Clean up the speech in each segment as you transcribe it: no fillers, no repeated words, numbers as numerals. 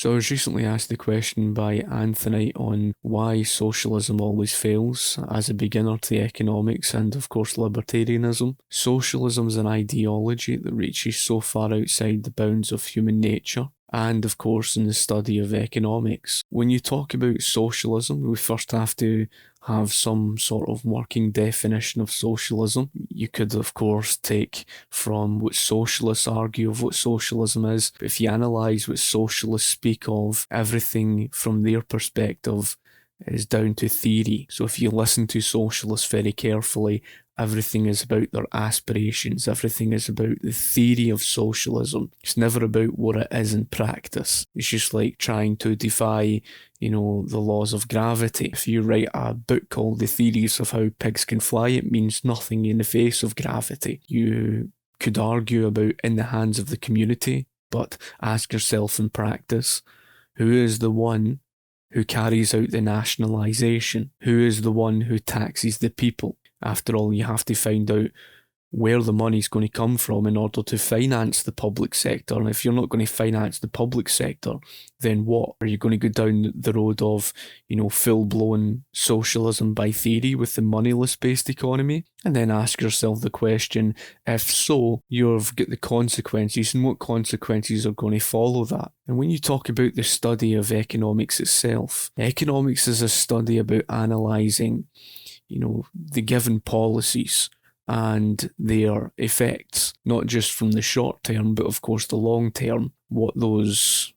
So I was recently asked the question by Anthony on why socialism always fails as a beginner to economics and of course libertarianism. Socialism is an ideology that reaches so far outside the bounds of human nature and of course in the study of economics. When you talk about socialism, we first have to have some sort of working definition of socialism. You could of course take from what socialists argue of what socialism is, but if you analyse what socialists speak of, everything from their perspective is down to theory. So if you listen to socialists very carefully, everything is about their aspirations. Everything is about the theory of socialism. It's never about what it is in practice. It's just like trying to defy, the laws of gravity. If you write a book called The Theories of How Pigs Can Fly, it means nothing in the face of gravity. You could argue about in the hands of the community, but ask yourself in practice, who is the one who carries out the nationalization? Who is the one who taxes the people? After all, you have to find out where the money's going to come from in order to finance the public sector. And if you're not going to finance the public sector, then what? Are you going to go down the road of, full-blown socialism by theory with the moneyless-based economy? And then ask yourself the question, if so, you've got the consequences, and what consequences are going to follow that? And when you talk about the study of economics itself, economics is a study about analysing, the given policies and their effects, not just from the short term, but of course the long term, what those,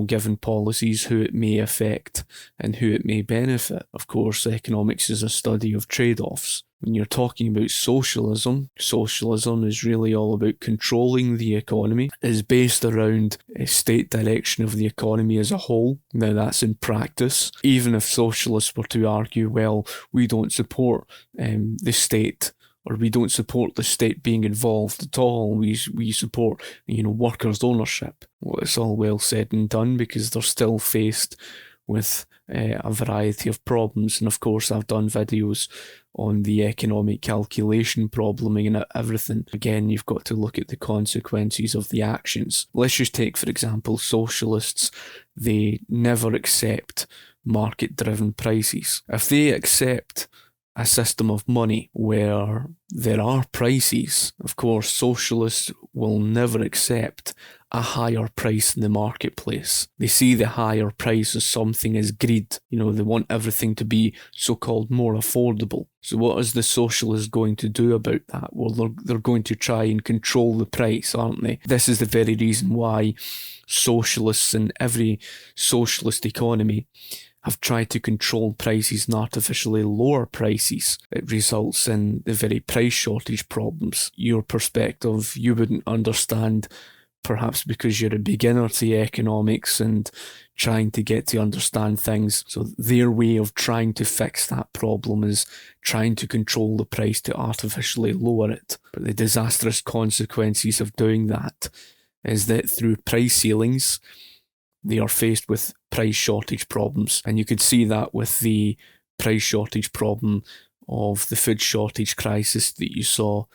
given policies, who it may affect and who it may benefit. Of course, economics is a study of trade-offs. When you're talking about socialism is really all about controlling the economy. It's based around a state direction of the economy as a whole. Now that's in practice. Even if socialists were to argue, well, we don't support the state, or we don't support the state being involved at all. We support, workers' ownership. Well, it's all well said and done because they're still faced with a variety of problems. And of course, I've done videos on the economic calculation problem and everything. Again, you've got to look at the consequences of the actions. Let's just take, for example, socialists. They never accept market-driven prices. If they accept a system of money where there are prices, of course, socialists will never accept a higher price in the marketplace. They see the higher price as something as greed. They want everything to be so-called more affordable. So what is the socialist going to do about that? Well, they're going to try and control the price, aren't they? This is the very reason why socialists in every socialist economy have tried to control prices and artificially lower prices. It results in the very price shortage problems. Your perspective, you wouldn't understand, perhaps because you're a beginner to economics and trying to get to understand things. So their way of trying to fix that problem is trying to control the price to artificially lower it. But the disastrous consequences of doing that is that through price ceilings, they are faced with price shortage problems. And you could see that with the price shortage problem of the food shortage crisis that you saw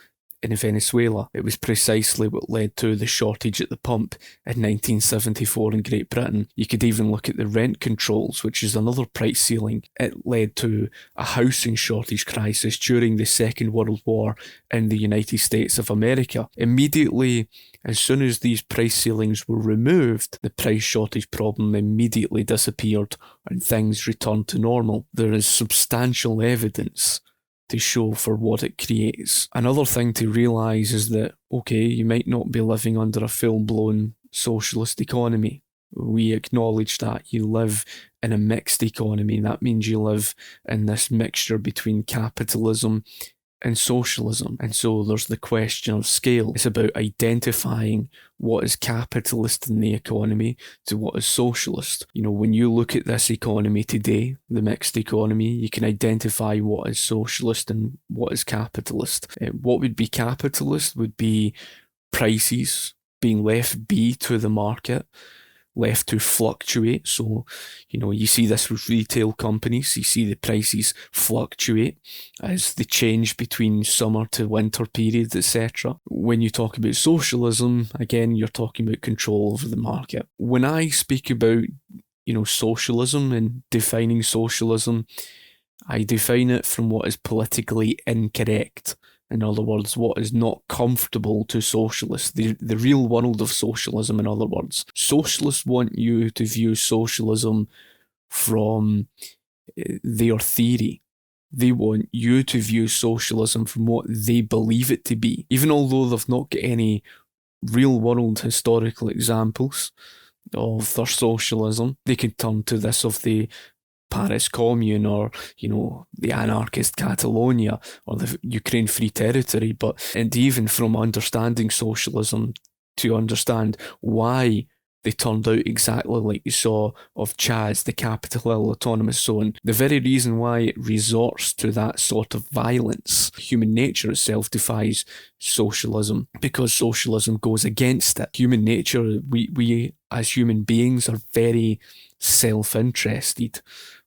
in Venezuela. It was precisely what led to the shortage at the pump in 1974 in Great Britain. You could even look at the rent controls, which is another price ceiling. It led to a housing shortage crisis during the Second World War in the United States of America. Immediately, as soon as these price ceilings were removed, the price shortage problem immediately disappeared and things returned to normal. There is substantial evidence to show for what it creates. Another thing to realise is that, okay, you might not be living under a full-blown socialist economy. We acknowledge that you live in a mixed economy. That means you live in this mixture between capitalism and socialism. And so there's the question of scale. It's about identifying what is capitalist in the economy to what is socialist. When you look at this economy today, the mixed economy, you can identify what is socialist and what is capitalist. What would be capitalist would be prices being left be to the market, left to fluctuate. So, you see this with retail companies. You see the prices fluctuate as they change between summer to winter periods, etc. When you talk about socialism, again, you're talking about control over the market. When I speak about socialism and defining socialism, I define it from what is politically incorrect. In other words, what is not comfortable to socialists, the real world of socialism, in other words. Socialists want you to view socialism from their theory. They want you to view socialism from what they believe it to be. Even although they've not got any real world historical examples of their socialism, they could turn to this of the Paris Commune, or the anarchist Catalonia, or the Ukraine Free Territory, and even from understanding socialism to understand why they turned out exactly like you saw of Chaz, the Capitol Hill Autonomous Zone. The very reason why it resorts to that sort of violence, human nature itself defies socialism, because socialism goes against it. Human nature, we as human beings are very self-interested.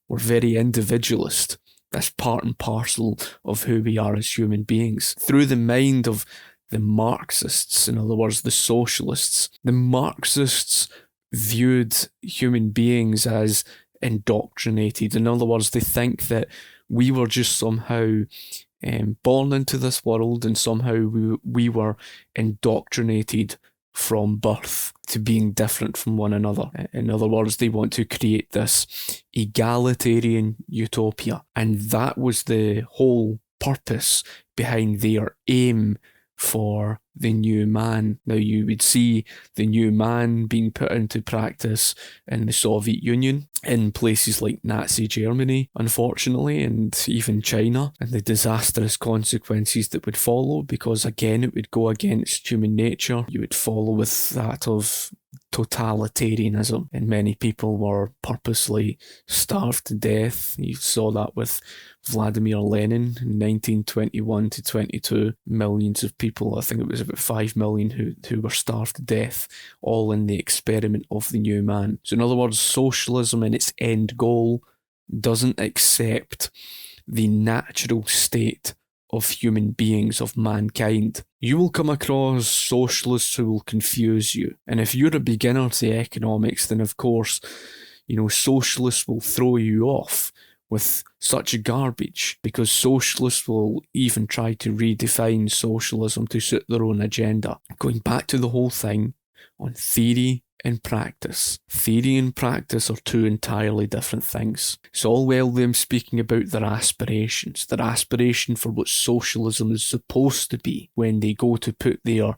We're very individualist. That's part and parcel of who we are as human beings. Through the mind of the Marxists, in other words, the socialists, the Marxists viewed human beings as indoctrinated. In other words, they think that we were just somehow born into this world, and somehow we were indoctrinated from birth to being different from one another. In other words, they want to create this egalitarian utopia. And that was the whole purpose behind their aim for the new man. Now, you would see the new man being put into practice in the Soviet Union, in places like Nazi Germany, unfortunately, and even China, and the disastrous consequences that would follow, because again, it would go against human nature. You would follow with that of totalitarianism, and many people were purposely starved to death. You saw that with Vladimir Lenin in 1921 to 22. Millions of people, I think it was about 5 million who were starved to death, all in the experiment of the new man. So in other words, socialism in its end goal doesn't accept the natural state of human beings, of mankind. You will come across socialists who will confuse you. And if you're a beginner to economics, then of course, socialists will throw you off with such garbage, because socialists will even try to redefine socialism to suit their own agenda. Going back to the whole thing on theory and practice. Theory and practice are two entirely different things. It's all well them speaking about their aspiration for what socialism is supposed to be. When they go to put their,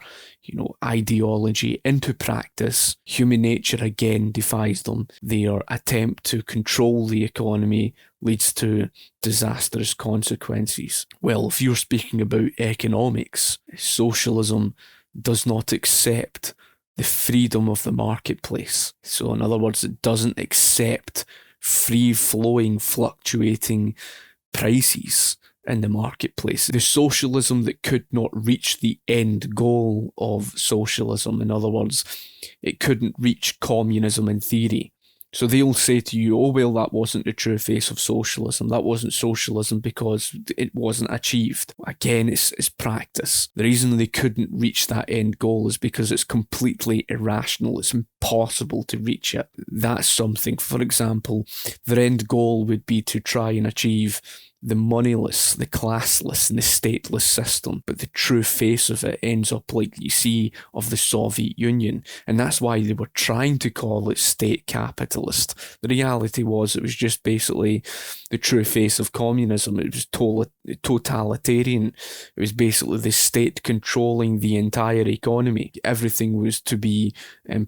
ideology into practice, human nature again defies them. Their attempt to control the economy leads to disastrous consequences. Well, if you're speaking about economics, socialism does not accept the freedom of the marketplace. So in other words, it doesn't accept free-flowing, fluctuating prices in the marketplace. The socialism that could not reach the end goal of socialism. In other words, it couldn't reach communism in theory. So they'll say to you, oh, well, that wasn't the true face of socialism. That wasn't socialism because it wasn't achieved. Again, it's practice. The reason they couldn't reach that end goal is because it's completely irrational. It's impossible to reach it. That's something. For example, their end goal would be to try and achieve the moneyless, the classless, and the stateless system. But the true face of it ends up like you see of the Soviet Union. And that's why they were trying to call it state capitalist. The reality was it was just basically the true face of communism. It was totalitarian. It was basically the state controlling the entire economy. Everything was to be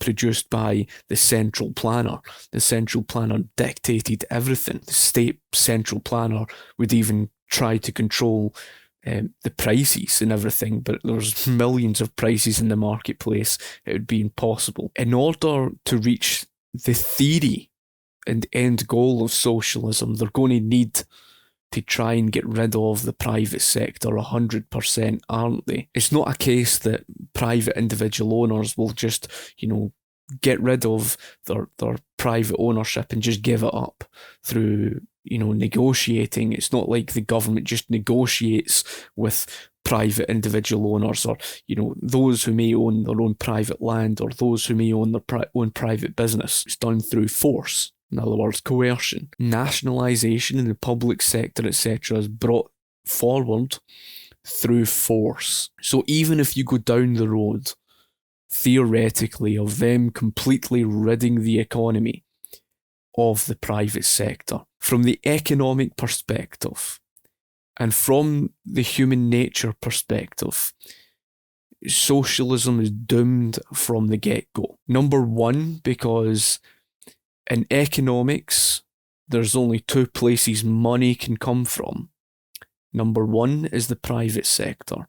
produced by the central planner. The central planner dictated everything. The state central planner would even try to control the prices and everything, but there's millions of prices in the marketplace. It would be impossible. In order to reach the theory and end goal of socialism, they're going to need to try and get rid of the private sector 100%, aren't they? It's not a case that private individual owners will just, get rid of their private ownership and just give it up through negotiating. It's not like the government just negotiates with private individual owners, or those who may own their own private land, or those who may own their own private business. It's done through force. In other words, coercion. Nationalization in the public sector, etc., is brought forward through force. So even if you go down the road, theoretically, of them completely ridding the economy of the private sector, from the economic perspective and from the human nature perspective, socialism is doomed from the get-go. Number one, because in economics, there's only two places money can come from. Number one is the private sector,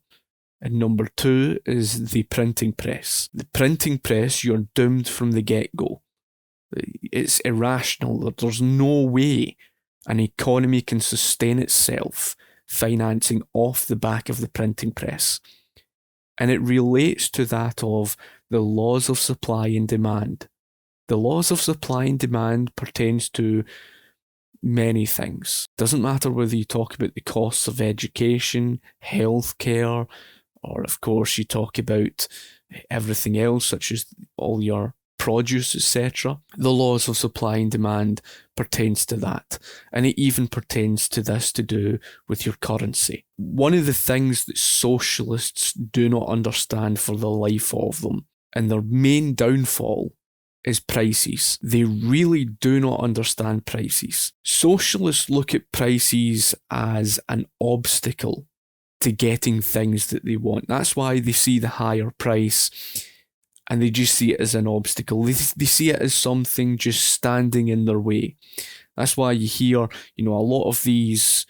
and number two is the printing press. The printing press, you're doomed from the get-go. It's irrational. There's no way an economy can sustain itself financing off the back of the printing press. And it relates to that of the laws of supply and demand. The laws of supply and demand pertains to many things. Doesn't matter whether you talk about the costs of education, healthcare, or of course you talk about everything else, such as all your produce, etc. The laws of supply and demand pertains to that. And it even pertains to this to do with your currency. One of the things that socialists do not understand for the life of them, and their main downfall, is prices. They really do not understand prices. Socialists look at prices as an obstacle to getting things that they want. That's why they see the higher price and they just see it as an obstacle. They see it as something just standing in their way. That's why you hear, a lot of these,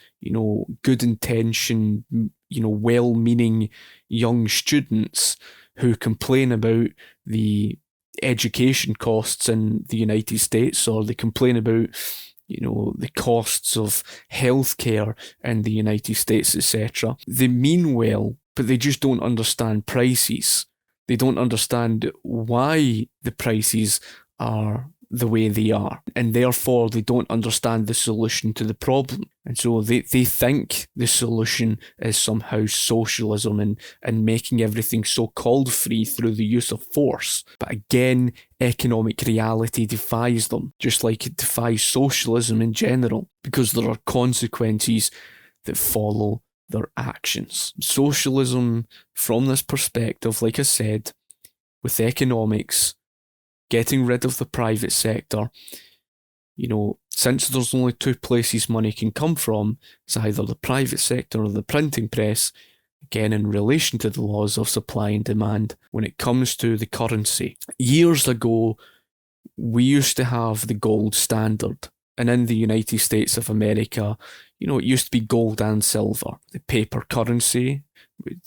good intentioned, well-meaning young students who complain about the education costs in the United States, or they complain about, the costs of healthcare in the United States, etc. They mean well, but they just don't understand prices. They don't understand why the prices are the way they are, and therefore they don't understand the solution to the problem. And so they think the solution is somehow socialism and making everything so-called free through the use of force. But again, economic reality defies them, just like it defies socialism in general, because there are consequences that follow their actions. Socialism, from this perspective, like I said, with economics, getting rid of the private sector, since there's only two places money can come from, it's either the private sector or the printing press, again in relation to the laws of supply and demand. When it comes to the currency, years ago, we used to have the gold standard. And in the United States of America, it used to be gold and silver. The paper currency would,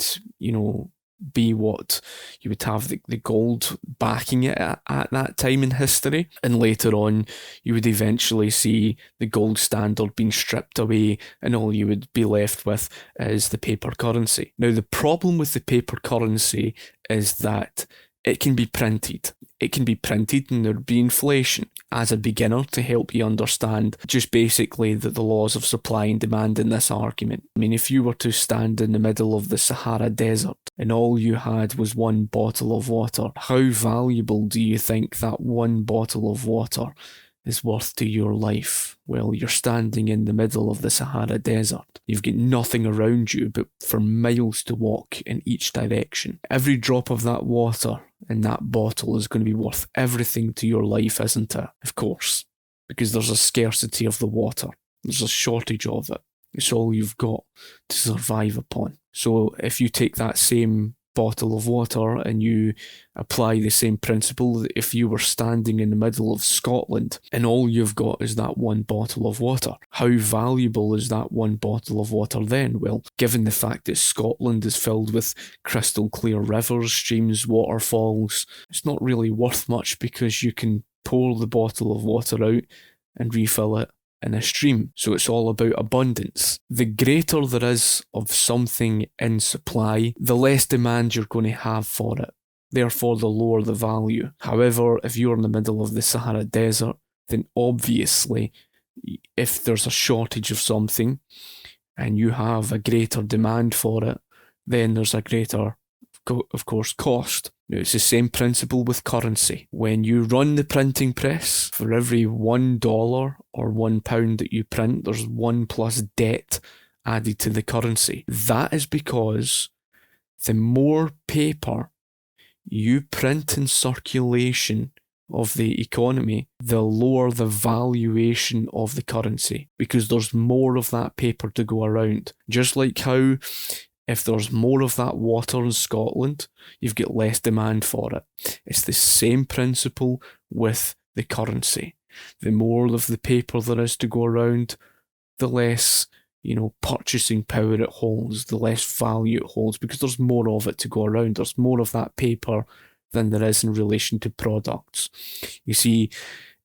be what you would have the gold backing it at that time in history. And later on, you would eventually see the gold standard being stripped away, and all you would be left with is the paper currency. Now, the problem with the paper currency is that it can be printed. It can be printed and there would be inflation. As a beginner, to help you understand just basically the laws of supply and demand in this argument. I mean, if you were to stand in the middle of the Sahara Desert and all you had was one bottle of water, how valuable do you think that one bottle of water is worth to your life? Well, you're standing in the middle of the Sahara Desert. You've got nothing around you but for miles to walk in each direction. Every drop of that water in that bottle is going to be worth everything to your life, isn't it? Of course, because there's a scarcity of the water. There's a shortage of it. It's all you've got to survive upon. So if you take that same bottle of water and you apply the same principle, that if you were standing in the middle of Scotland and all you've got is that one bottle of water, how valuable is that one bottle of water then? Well, given the fact that Scotland is filled with crystal clear rivers, streams, waterfalls, it's not really worth much, because you can pour the bottle of water out and refill it in a stream. So it's all about abundance. The greater there is of something in supply, the less demand you're going to have for it. Therefore, the lower the value. However, if you're in the middle of the Sahara Desert, then obviously, if there's a shortage of something and you have a greater demand for it, then there's a greater, of course, cost. Now, it's the same principle with currency. When you run the printing press, for every $1 or £1 that you print, there's 1 plus debt added to the currency. That is because the more paper you print in circulation of the economy, the lower the valuation of the currency, because there's more of that paper to go around. Just like how if there's more of that water in Scotland, you've got less demand for it. It's the same principle with the currency. The more of the paper there is to go around, the less, purchasing power it holds, the less value it holds, because there's more of it to go around. There's more of that paper than there is in relation to products. You see,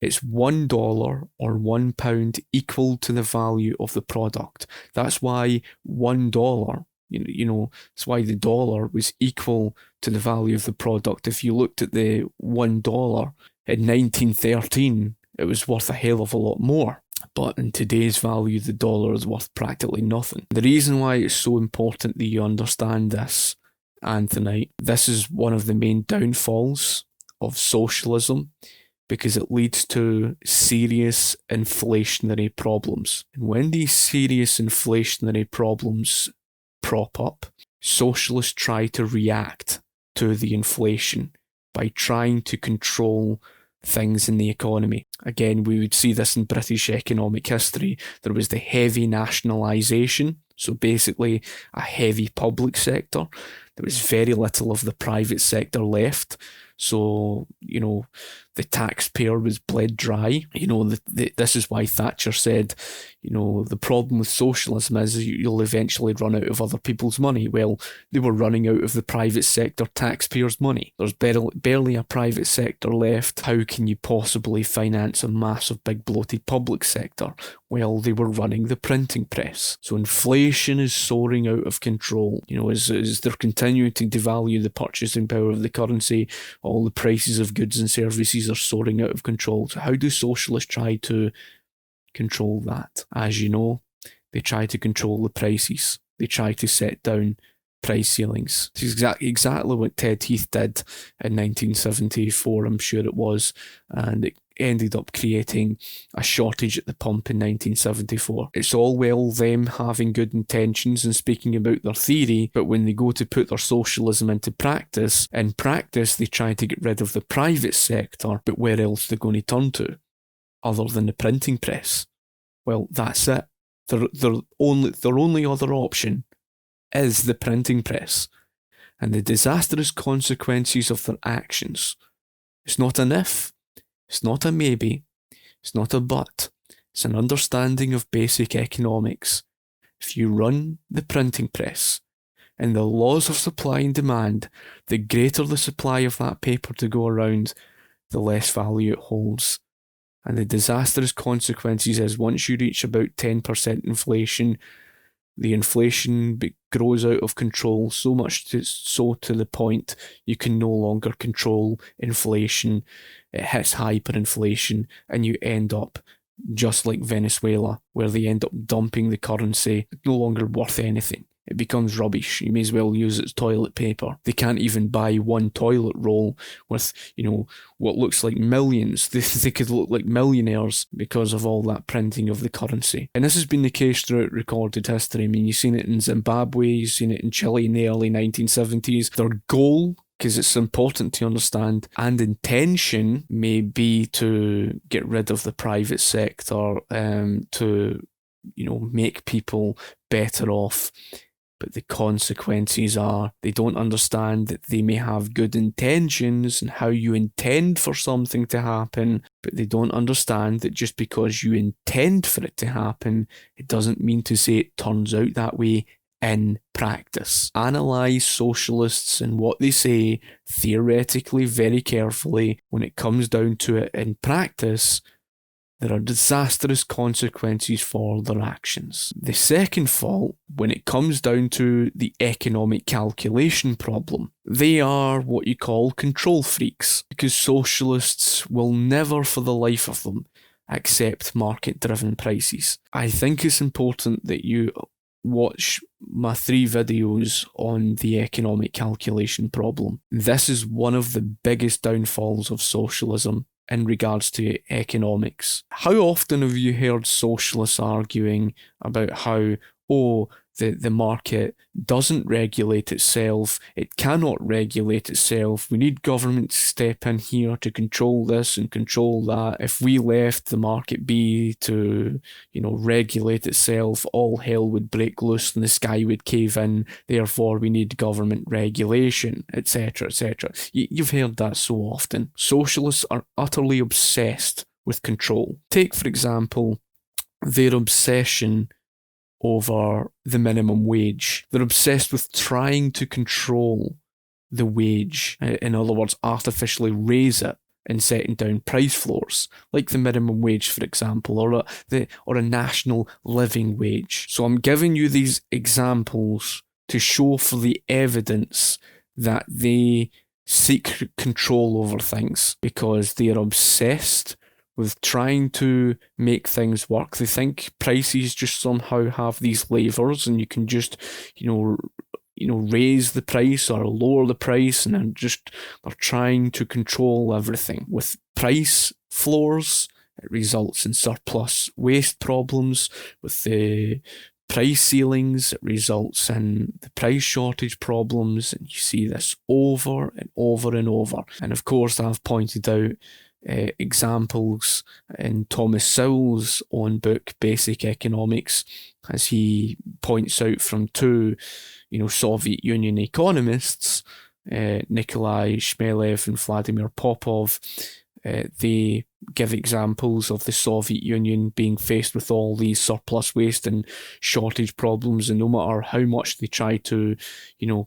it's $1 or £1 equal to the value of the product. That's why $1, it's why the dollar was equal to the value of the product. If you looked at the $1 in 1913, it was worth a hell of a lot more. But in today's value, the dollar is worth practically nothing. The reason why it's so important that you understand this, Anthony, this is one of the main downfalls of socialism, because it leads to serious inflationary problems. And when these serious inflationary problems prop up, socialists try to react to the inflation by trying to control things in the economy. Again, we would see this in British economic history. There was the heavy nationalisation, so basically a heavy public sector. There was very little of the private sector left. So, the taxpayer was bled dry. This is why Thatcher said, the problem with socialism is you'll eventually run out of other people's money. Well, they were running out of the private sector taxpayers' money. There's barely a private sector left. How can you possibly finance a massive big bloated public sector? Well, they were running the printing press. So inflation is soaring out of control. As they're continuing to devalue the purchasing power of the currency, all the prices of goods and services are soaring out of control. So how do socialists try to control that? As you know, they try to control the prices. They try to set down price ceilings. It's exactly what Ted Heath did in 1974, I'm sure it was, and it ended up creating a shortage at the pump in 1974. It's all well them having good intentions and speaking about their theory, but when they go to put their socialism into practice, in practice they try to get rid of the private sector, but where else are they going to turn to other than the printing press? Well, that's it. Their only other option is the printing press, and the disastrous consequences of their actions. It's not an if, it's not a maybe, it's not a but, it's an understanding of basic economics. If you run the printing press and the laws of supply and demand, the greater the supply of that paper to go around, the less value it holds. And the disastrous consequences is once you reach about 10% inflation, the inflation grows out of control, so much so to the point you can no longer control inflation. It hits hyperinflation, and you end up just like Venezuela, where they end up dumping the currency. It's no longer worth anything. It becomes rubbish. You may as well use it as toilet paper. They can't even buy one toilet roll with, what looks like millions. They could look like millionaires because of all that printing of the currency. And this has been the case throughout recorded history. I mean, you've seen it in Zimbabwe, you've seen it in Chile in the early 1970s. Their goal, because it's important to understand, and intention may be to get rid of the private sector, to, make people better off. But the consequences are they don't understand that they may have good intentions and how you intend for something to happen, but they don't understand that just because you intend for it to happen, it doesn't mean to say it turns out that way in practice. Analyse socialists and what they say theoretically very carefully. When it comes down to it in practice, there are disastrous consequences for their actions. The second fault, when it comes down to the economic calculation problem, they are what you call control freaks, because socialists will never for the life of them accept market-driven prices. I think it's important that you watch my 3 videos on the economic calculation problem. This is one of the biggest downfalls of socialism in regards to economics. How often have you heard socialists arguing about how, the market doesn't regulate itself, it cannot regulate itself, we need government to step in here to control this and control that. If we left the market be to, regulate itself, all hell would break loose and the sky would cave in, therefore we need government regulation, etc., etc. You've heard that so often. Socialists are utterly obsessed with control. Take, for example, their obsession over the minimum wage. They're obsessed with trying to control the wage. In other words, artificially raise it and setting down price floors, like the minimum wage, for example, or a national living wage. So I'm giving you these examples to show for the evidence that they seek control over things because they are obsessed with trying to make things work. They think prices just somehow have these levers and you can just, raise the price or lower the price, and they're trying to control everything. With price floors, it results in surplus waste problems. With the price ceilings, it results in the price shortage problems, and you see this over and over and over. And of course, I've pointed out examples in Thomas Sowell's own book, Basic Economics, as he points out from two, Soviet Union economists, Nikolai Shmelev and Vladimir Popov. They give examples of the Soviet Union being faced with all these surplus waste and shortage problems, and no matter how much they try to,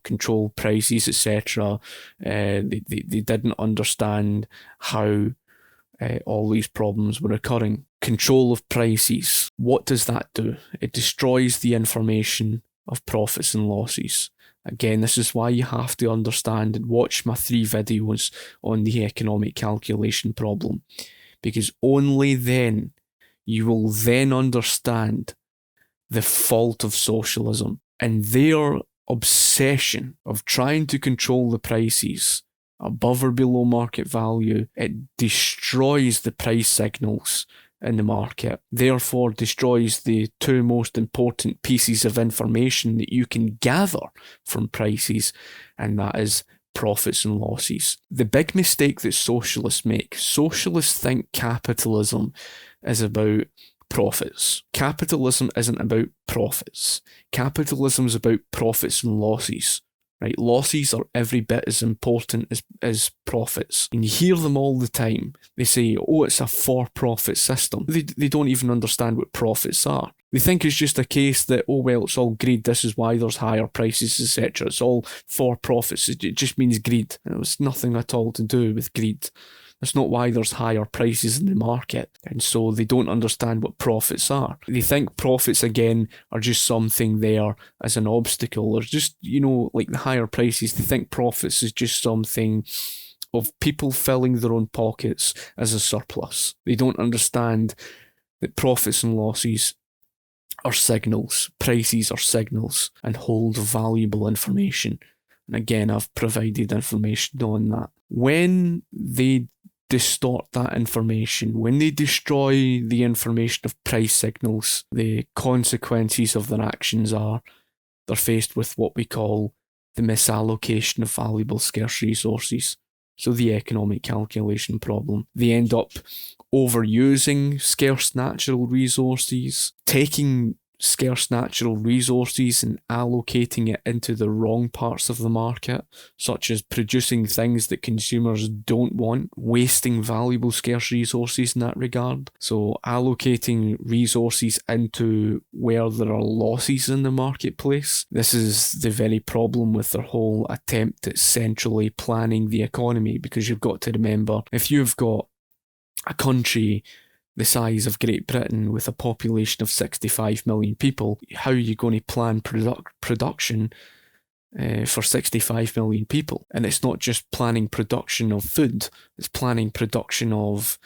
control prices, etc., they didn't understand how all these problems were occurring. Control of prices. What does that do? It destroys the information of profits and losses. Again, this is why you have to understand and watch my 3 videos on the economic calculation problem, because only then you will then understand the fault of socialism and their obsession of trying to control the prices above or below market value. It destroys the price signals in the market, therefore destroys the 2 most important pieces of information that you can gather from prices, and that is profits and losses. The big mistake that socialists make, socialists think capitalism is about profits. Capitalism isn't about profits. Capitalism is about profits and losses. Right? Losses are every bit as important as profits. And you hear them all the time. They say, it's a for-profit system. They don't even understand what profits are. They think it's just a case that, it's all greed, this is why there's higher prices, etc. It's all for profits. It just means greed. And it's nothing at all to do with greed. That's not why there's higher prices in the market. And so they don't understand what profits are. They think profits, again, are just something there as an obstacle. Or just, like the higher prices, they think profits is just something of people filling their own pockets as a surplus. They don't understand that profits and losses are signals. Prices are signals and hold valuable information. And again, I've provided information on that. When they distort that information, when they destroy the information of price signals, the consequences of their actions are they're faced with what we call the misallocation of valuable scarce resources. So the economic calculation problem. They end up overusing scarce natural resources, taking scarce natural resources and allocating it into the wrong parts of the market, such as producing things that consumers don't want, wasting valuable scarce resources in that regard. So allocating resources into where there are losses in the marketplace. This is the very problem with their whole attempt at centrally planning the economy, because you've got to remember, if you've got a country the size of Great Britain with a population of 65 million people, how are you going to plan production for 65 million people? And it's not just planning production of food, it's planning production of,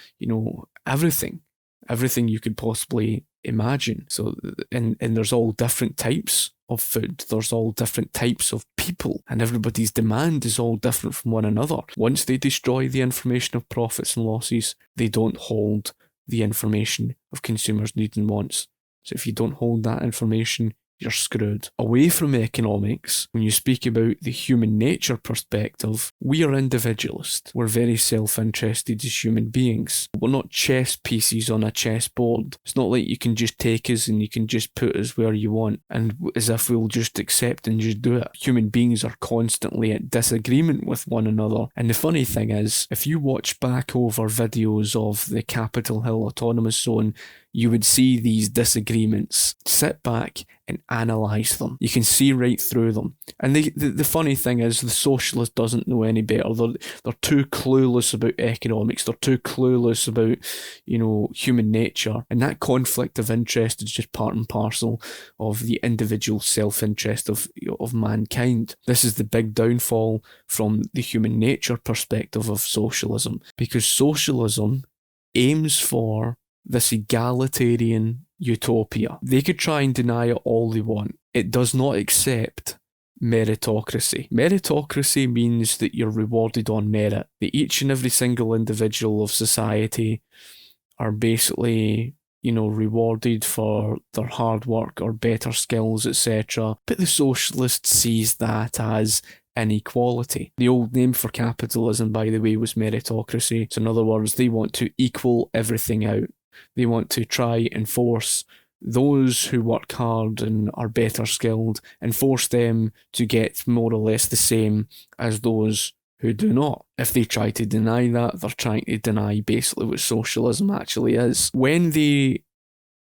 everything you could possibly imagine. So, and there's all different types of food, there's all different types of people, and everybody's demand is all different from one another. Once they destroy the information of profits and losses, they don't hold the information of consumers' needs and wants. So if you don't hold that information, you're screwed. Away from economics, when you speak about the human nature perspective, we are individualists. We're very self-interested as human beings. We're not chess pieces on a chessboard. It's not like you can just take us and you can just put us where you want, and as if we'll just accept and just do it. Human beings are constantly at disagreement with one another. And the funny thing is, if you watch back over videos of the Capitol Hill Autonomous Zone, you would see these disagreements. Sit back and analyse them. You can see right through them. And the funny thing is, the socialist doesn't know any better. They're too clueless about economics. They're too clueless about, human nature. And that conflict of interest is just part and parcel of the individual self-interest of mankind. This is the big downfall from the human nature perspective of socialism, because socialism aims for this egalitarian utopia. They could try and deny it all they want. It does not accept meritocracy. Meritocracy means that you're rewarded on merit, that each and every single individual of society are basically, rewarded for their hard work or better skills, etc. But the socialist sees that as inequality. The old name for capitalism, by the way, was meritocracy. So in other words, they want to equal everything out. They want to try and force those who work hard and are better skilled and force them to get more or less the same as those who do not. If they try to deny that, they're trying to deny basically what socialism actually is. When they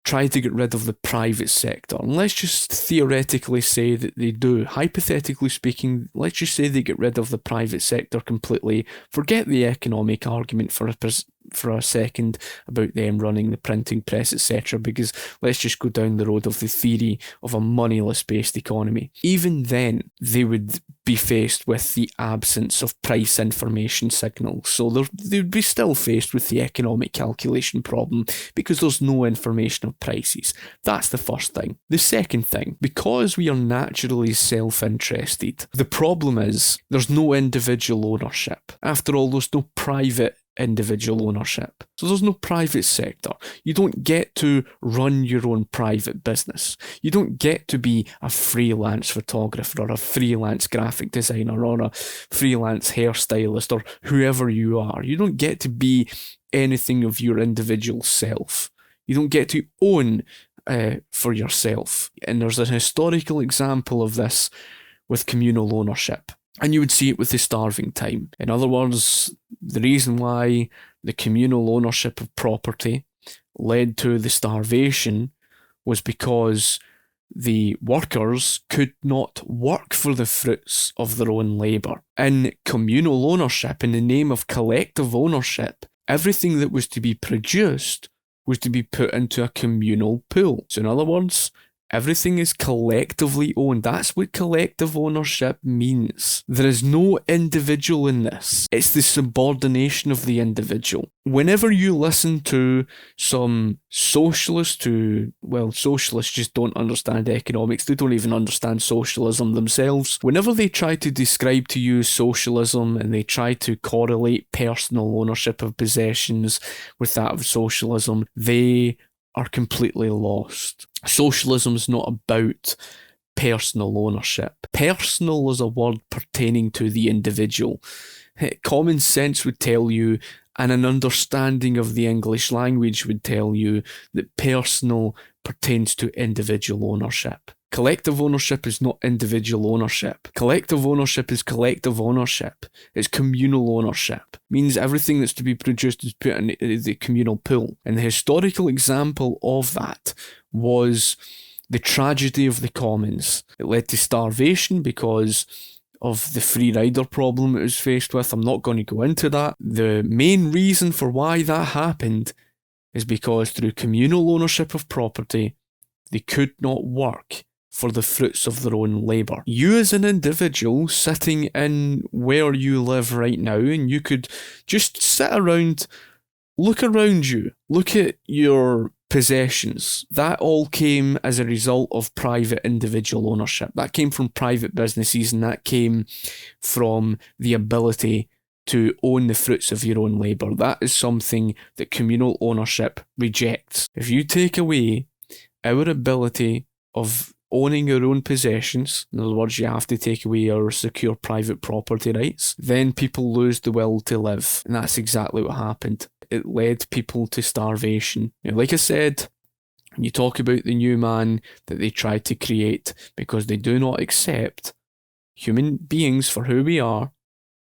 try to get rid of the private sector, and let's just theoretically say that they do, hypothetically speaking, let's just say they get rid of the private sector completely, forget the economic argument for a second about them running the printing press, etc., because let's just go down the road of the theory of a moneyless based economy. Even then, they would be faced with the absence of price information signals. So they'd be still faced with the economic calculation problem because there's no information of prices. That's the first thing. The second thing, because we are naturally self-interested, the problem is there's no individual ownership. After all, there's no private individual ownership. So there's no private sector. You don't get to run your own private business. You don't get to be a freelance photographer or a freelance graphic designer or a freelance hairstylist or whoever you are. You don't get to be anything of your individual self. You don't get to own for yourself. And there's a historical example of this with communal ownership. And you would see it with the starving time. In other words, the reason why the communal ownership of property led to the starvation was because the workers could not work for the fruits of their own labour. In communal ownership, in the name of collective ownership, everything that was to be produced was to be put into a communal pool. So in other words, everything is collectively owned. That's what collective ownership means. There is no individual in this. It's the subordination of the individual. Whenever you listen to some socialists socialists just don't understand economics. They don't even understand socialism themselves. Whenever they try to describe to you socialism and they try to correlate personal ownership of possessions with that of socialism, they are completely lost. Socialism is not about personal ownership. Personal is a word pertaining to the individual. Common sense would tell you, and an understanding of the English language would tell you, that personal pertains to individual ownership. Collective ownership is not individual ownership. Collective ownership is collective ownership. It's communal ownership. It means everything that's to be produced is put in the communal pool. And the historical example of that was the tragedy of the commons. It led to starvation because of the free rider problem it was faced with. I'm not going to go into that. The main reason for why that happened is because through communal ownership of property, they could not work for the fruits of their own labour. You as an individual sitting in where you live right now, and you could just sit around, look around you, look at your possessions. That all came as a result of private individual ownership. That came from private businesses, and that came from the ability to own the fruits of your own labour. That is something that communal ownership rejects. If you take away our ability of owning our own possessions, in other words, you have to take away our secure private property rights, then people lose the will to live. And that's exactly what happened. It led people to starvation. Now, like I said, you talk about the new man that they tried to create because they do not accept human beings for who we are.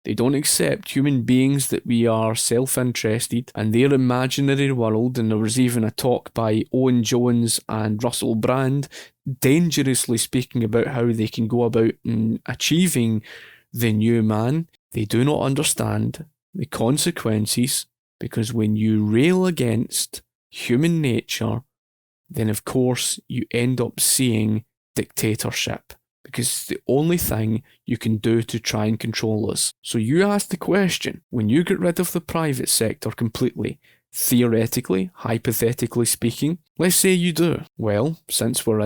They don't accept human beings that we are self-interested and their imaginary world. And there was even a talk by Owen Jones and Russell Brand dangerously speaking about how they can go about achieving the new man. They do not understand the consequences, because when you rail against human nature, then of course you end up seeing dictatorship. Because it's the only thing you can do to try and control us. So you ask the question, when you get rid of the private sector completely, theoretically, hypothetically speaking, let's say you do. Well, since we're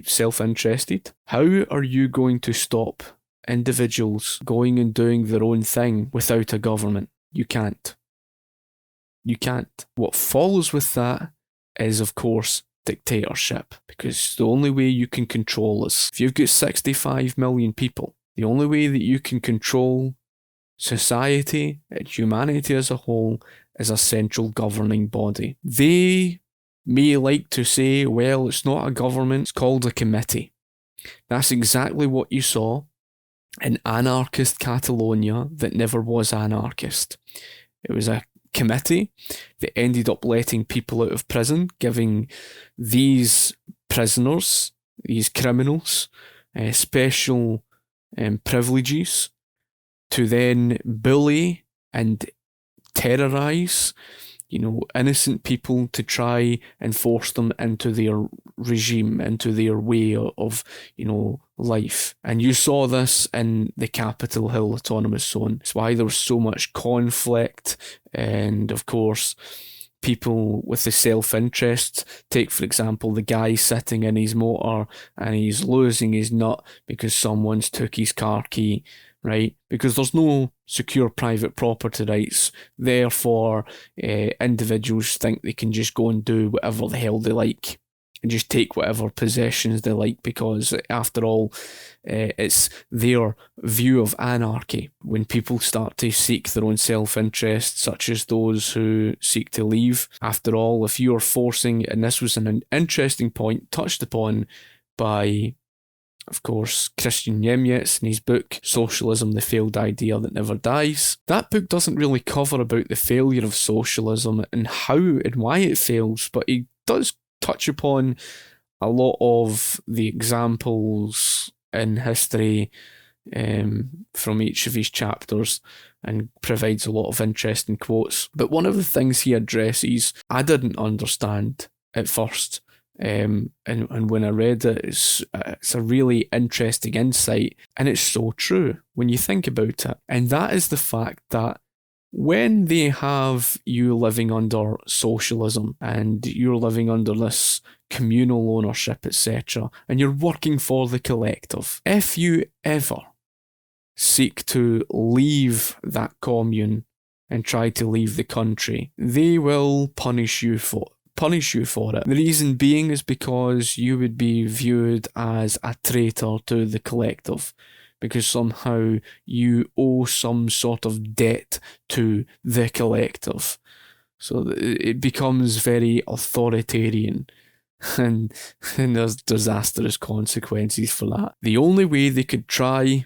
self-interested, how are you going to stop individuals going and doing their own thing without a government? You can't. You can't. What follows with that is, of course, dictatorship, because the only way you can control us, if you've got 65 million people, the only way that you can control society and humanity as a whole is a central governing body. They may like to say, well, it's not a government, it's called a committee. That's exactly what you saw in anarchist Catalonia that never was anarchist. It was a committee that ended up letting people out of prison, giving these prisoners, these criminals, special privileges to then bully and terrorise, innocent people, to try and force them into their regime, into their way of, life. And you saw this in the Capitol Hill Autonomous Zone. It's why there was so much conflict, and of course, people with the self-interest. Take, for example, the guy sitting in his motor and he's losing his nut because someone's took his car key, right? Because there's no secure private property rights. Therefore, individuals think they can just go and do whatever the hell they like and just take whatever possessions they like, because after all, it's their view of anarchy. When people start to seek their own self-interest, such as those who seek to leave, after all, if you're forcing, and this was an interesting point touched upon by, of course, Christian Niemiec in his book, Socialism, the Failed Idea That Never Dies. That book doesn't really cover about the failure of socialism and how and why it fails, but he does touch upon a lot of the examples in history from each of his chapters, and provides a lot of interesting quotes. But one of the things he addresses, I didn't understand at first. And when I read it, it's a really interesting insight, and it's so true when you think about it. And that is the fact that when they have you living under socialism and you're living under this communal ownership, etc., and you're working for the collective, if you ever seek to leave that commune and try to leave the country, they will punish you for it. The reason being is because you would be viewed as a traitor to the collective, because somehow you owe some sort of debt to the collective. So it becomes very authoritarian, and there's disastrous consequences for that. The only way they could try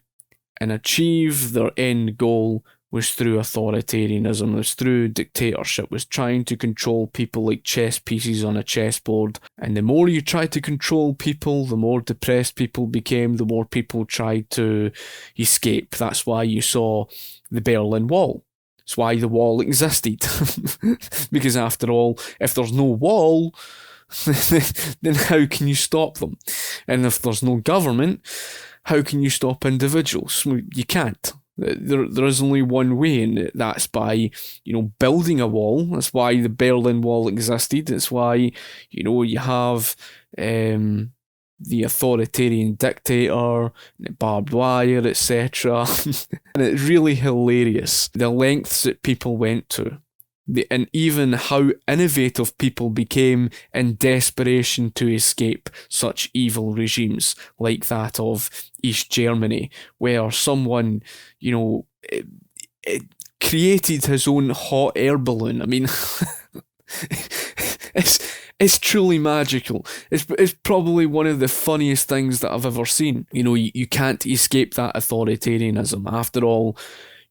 and achieve their end goal was through authoritarianism, was through dictatorship, was trying to control people like chess pieces on a chessboard. And the more you tried to control people, the more depressed people became, the more people tried to escape. That's why you saw the Berlin Wall. It's why the wall existed. Because after all, if there's no wall, then how can you stop them? And if there's no government, how can you stop individuals? You can't. There is only one way, and that's by, building a wall. That's why the Berlin Wall existed. It's why, you have the authoritarian dictator, barbed wire, etc. And it's really hilarious the lengths that people went to. And even how innovative people became in desperation to escape such evil regimes like that of East Germany, where someone, it created his own hot air balloon. I mean, it's truly magical. It's probably one of the funniest things that I've ever seen. You can't escape that authoritarianism. After all,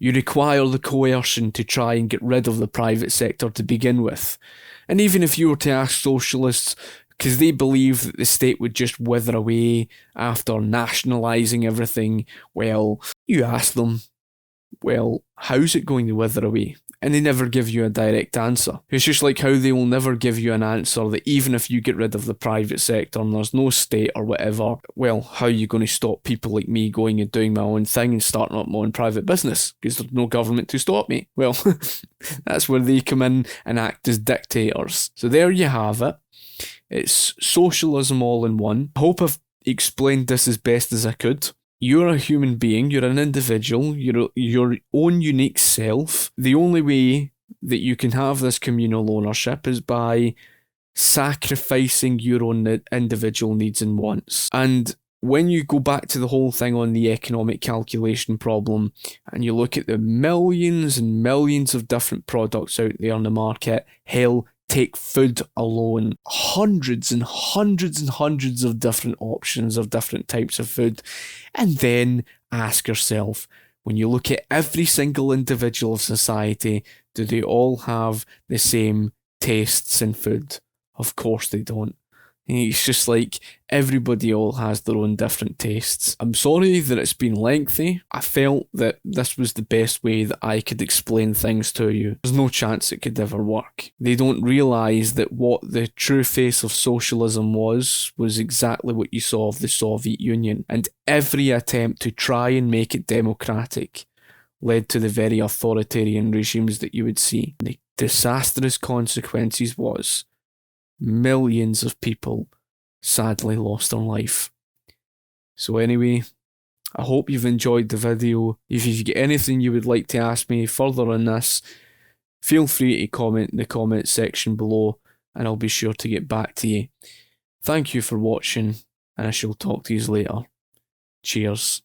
you require the coercion to try and get rid of the private sector to begin with. And even if you were to ask socialists, because they believe that the state would just wither away after nationalising everything, well, you ask them, well, how's it going to wither away? And they never give you a direct answer. It's just like how they will never give you an answer that even if you get rid of the private sector and there's no state or whatever, well, how are you going to stop people like me going and doing my own thing and starting up my own private business? Because there's no government to stop me. Well, that's where they come in and act as dictators. So there you have it. It's socialism all in one. I hope I've explained this as best as I could. You're a human being, you're an individual, you're your own unique self. The only way that you can have this communal ownership is by sacrificing your own individual needs and wants. And when you go back to the whole thing on the economic calculation problem, and you look at the millions and millions of different products out there in the market, hell, take food alone. Hundreds and hundreds and hundreds of different options of different types of food. And then ask yourself, when you look at every single individual of society, do they all have the same tastes in food? Of course they don't. It's just like everybody all has their own different tastes. I'm sorry that it's been lengthy. I felt that this was the best way that I could explain things to you. There's no chance it could ever work. They don't realise that what the true face of socialism was exactly what you saw of the Soviet Union. And every attempt to try and make it democratic led to the very authoritarian regimes that you would see. And the disastrous consequences was millions of people sadly lost their life. So anyway, I hope you've enjoyed the video. If you've got anything you would like to ask me further on this, feel free to comment in the comment section below and I'll be sure to get back to you. Thank you for watching and I shall talk to you later. Cheers.